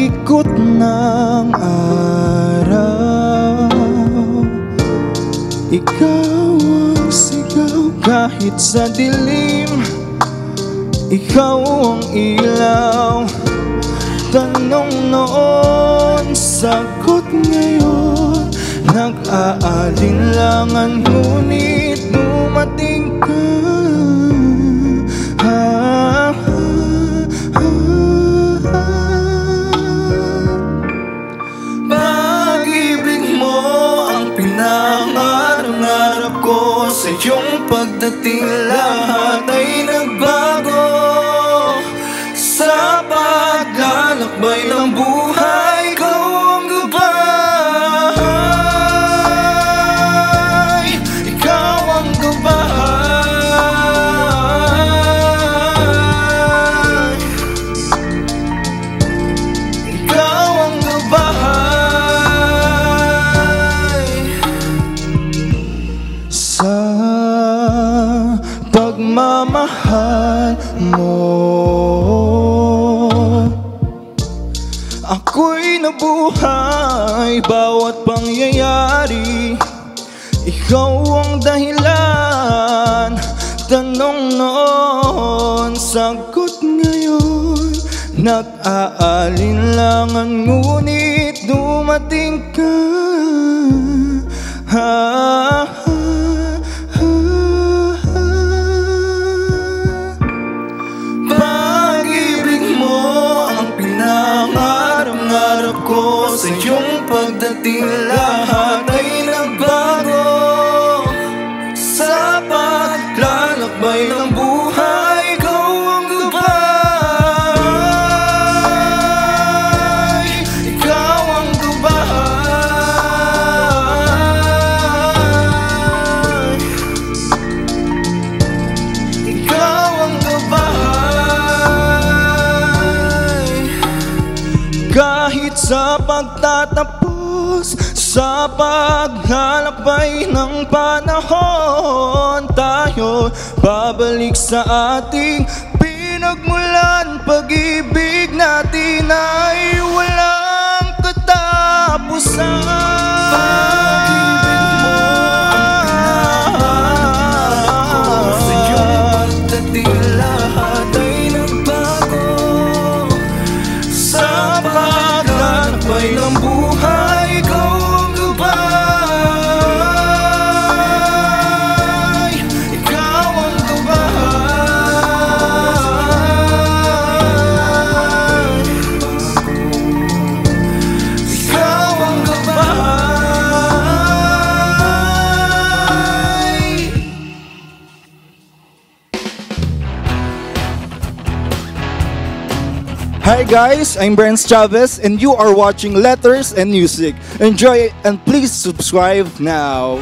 ikot ng araw, ikaw ang sigaw kahit sa dilim, ikaw ang ilaw. Tanong noon, sagot ngayon, nag-aalinlangan ngunit dumating ka. Pag-ibig mo ang pinangarap ko, sa iyong pagdating lahat ay nagbago. Sa paglalakbay ng buhay, ikaw ang gabay, ikaw ang gabay, ikaw ang gabay. Sa pagmamahal mo, ako'y nabuhay, bawat pangyayari, ikaw ang dahilan. Tanong noon, sagot ngayon, nag-aalinlangan ngunit dumating ka. Pag-ibig mo ang pinangarap ko, sa iyong pagdating lahat ay nagbago. Sa paglalakbay ng buhay, ikaw ang gabay, ikaw ang gabay, ikaw ang gabay. Kahit sa pagtatapos, sa paglalakbay ng panahon, tayo babalik sa ating pinagmulan. Pag-ibig natin ay walang katapusan. Pag-ibig mo ang pinangarap ko, sa iyong pagdating lahat ay nagbago. Sa paglalakbay ng buhay, ikaw ang gabay, ikaw ang gabay, ikaw ang gabay. Hi guys, I'm Brent Chavez and you are watching Letters and Music. Enjoy and please subscribe now.